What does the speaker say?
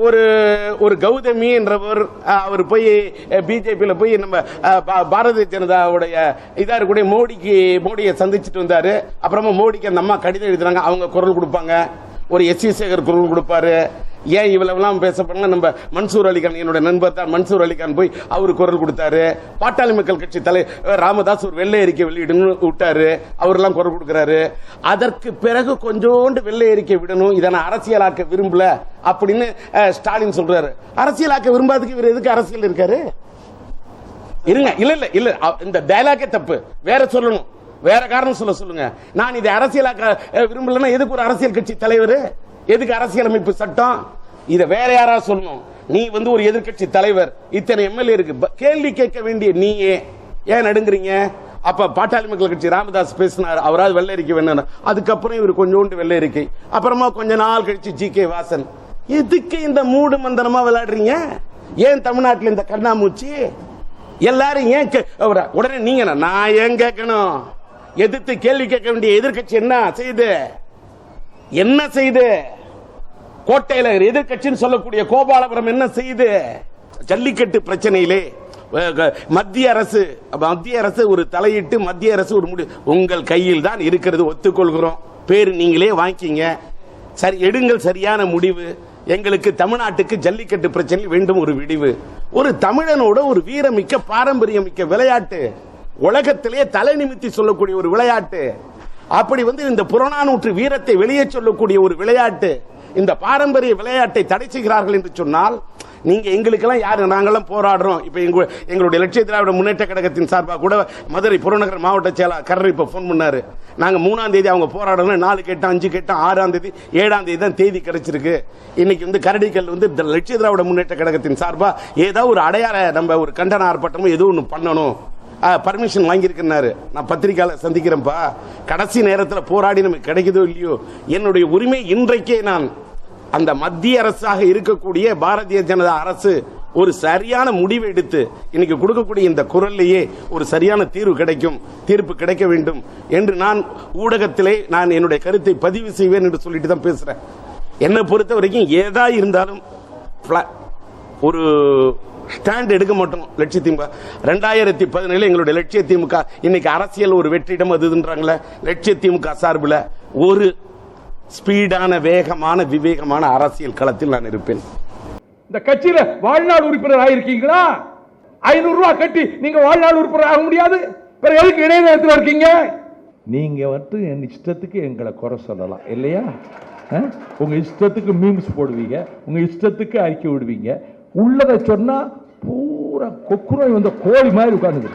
ஒரு ஒரு கௌதமி என்றவர் அவர் போய் பிஜேபியில போய் நம்ம பாரதிய ஜனதாவுடைய இதா இருக்கக்கூடிய மோடியை சந்திச்சுட்டு வந்தாரு. அப்புறமா மோடிக்கு அந்த அம்மா கடிதம் எழுதுறாங்க, அவங்க குரல் கொடுப்பாங்க. ஒரு எஸ்.சி. சேகர் குரல் கொடுப்பாரு. ஏன் இவ்வளவுலாம் பேசப்படுங்க, நம்ம மன்சூர் அலிகான் என்னோட நண்பர் தான் மன்சூர் அலிகான் போய் அவரு குரல் கொடுத்தாரு. பாட்டாளி மக்கள் கட்சி தலைவர் ராமதாஸ் ஒரு வெள்ளை அறிக்கை வெளியிடணும் விட்டாரு, அவரெல்லாம் குரல் கொடுக்கிறாரு. அதற்கு பிறகு கொஞ்சோண்டு வெள்ளை அறிக்கை விடணும், இதை நான் அரசியலாக்க விரும்பல அப்படின்னு ஸ்டாலின் சொல்றாரு. அரசியலாக்க விரும்பாததுக்கு இவர் எதுக்கு அரசியல் இருக்காரு? இருங்க, இல்ல இல்ல இந்த டயலாக்கே தப்பு, வேற சொல்லணும், வேற காரணம் சொல்லுங்க. நான் இதை அரசியலாக்க விரும்பலன்னா எதுக்கு ஒரு அரசியல் கட்சி தலைவர், எதுக்கு அரசியலமைப்பு சட்டம்? இத வேற யாரா சொல்லணும். நீ ஒரு எதிர்கட்சி தலைவர், இத்தனை எம்எல்ஏ இருக்கு, கேள்வி கேட்க வேண்டிய நீயே ஏன் நடுங்குறீங்க? அப்ப பாட்டாளி மக்கள் கட்சி ராமதாஸ் பேசினார், அவராது வெள்ளை அறிக்கை வேணும். அதுக்கப்புறம் இவர் கொஞ்சோண்டு வெள்ளை அறிக்கை, அப்புறமா கொஞ்ச நாள் கழிச்சு ஜி.கே. வாசன். எதுக்கு இந்த மூடு மந்தனமா விளையாடுறீங்க? ஏன் தமிழ்நாட்டில் இந்த கண்ணாமூச்சி? எல்லாரும் ஏன் உடனே நீங்க நான் ஏன் கேட்கணும்? எதிர்த்து கேள்வி கேட்க வேண்டிய எதிர்கட்சி என்ன செய்து கோட்டையில எதிர்கட்சின்னு சொல்லக்கூடிய கோபாலபுரம் என்ன செய்து? ஜல்லிக்கட்டு பிரச்சனையிலே மத்திய அரசு ஒரு தலையிட்டு, மத்திய அரசு ஒரு முடிவு உங்கள் கையில் தான் இருக்கிறது, ஒத்துக்கொள்கிறோம், பேரு நீங்களே வாங்கிங்க, சரி எடுங்கள் சரியான முடிவு. எங்களுக்கு தமிழ்நாட்டுக்கு ஜல்லிக்கட்டு பிரச்சனை வேண்டும் ஒரு விடிவு. ஒரு தமிழனோட ஒரு வீரமிக்க பாரம்பரியமிக்க விளையாட்டு, உலகத்திலே தலை நிமித்தி சொல்லக்கூடிய ஒரு விளையாட்டு, அப்படி இந்த புறநானூற்று வீரத்தை வெளியே சொல்லக்கூடிய ஒரு விளையாட்டு, இந்த பாரம்பரிய விளையாட்டை தடை செய்கிறார்கள் என்று சொன்னால் நீங்க எங்களுக்கெல்லாம் யாரு? நாங்கெல்லாம் போராடுறோம். இப்ப எங்களுடைய லட்சிய திராவிட முன்னேற்ற கழகத்தின் சார்பாக கூட மதுரை புறநகர் மாவட்ட செயலாளர் கர்ணன் இப்ப போன் பண்ணாரு. நாங்க 3ஆம் தேதி அவங்க போராடணும், 4 கேட்டோம், 5 கேட்டோம், 6ஆம் தேதி 7ஆம் தேதி தான் தேதி கிடைச்சிருக்கு. இன்னைக்கு கரடிக்கல் லட்சிய திராவிட முன்னேற்ற கழகத்தின் சார்பா ஏதாவது ஒரு அடையாள நம்ம ஒரு கண்டன ஆர்ப்பாட்டமும் ஏதோ ஒன்று பண்ணணும், பர்மிஷன் வாங்கியிருக்கிறாரு. நான் பத்திரிகையாளர் சந்திக்கிறேன்ப்பா, கடைசி நேரத்தில் போராடி நமக்கு கிடைக்குதோ இல்லையோ, என்னுடைய உரிமை இன்றைக்கே நான் அந்த மத்திய அரசாக இருக்கக்கூடிய பாரதிய ஜனதா அரசு ஒரு சரியான முடிவு எடுத்து இன்னைக்கு கொடுக்கக்கூடிய இந்த குரல்லையே ஒரு சரியான தீர்ப்பு கிடைக்க வேண்டும் என்று நான் ஊடகத்திலே நான் என்னுடைய கருத்தை பதிவு செய்வேன் என்று சொல்லிட்டு தான் பேசுறேன். என்னை பொறுத்த வரைக்கும் ஏதா இருந்தாலும் ஒரு ஸ்டாண்ட் எடுக்க மாட்டோம். லட்சிய திமுக 2017 எங்களுடைய லட்சிய திமுக இன்னைக்கு அரசியல் ஒரு வெற்றிடம் அதுன்றாங்களே, லட்சிய திமுக சார்பில் ஒரு ஸ்பீடான வேகமான விவேகமான அரசியல் களத்தில் நான் இருப்பேன். இந்த கட்சியில வாழ்நாள் உறுப்பினர் ஆயிருக்கீங்களா? 500 ரூபாய் கட்டி நீங்க வாழ்நாள் உறுப்பினர் ஆக முடியாது. பிறகு எதுக்கு இடைநேரத்தில் இருக்கீங்க? நீங்க என் இஷ்டத்துக்கு எங்களை குறை சொல்லலாம் இல்லையா? உங்க இஷ்டத்துக்கு மீம்ஸ் போடுவீங்க, உங்க இஷ்டத்துக்கு அறிக்கை விடுவீங்க, உள்ளதை சொன்னா பூரா கொக்குரோய் கோழி மாதிரி உட்கார்ந்து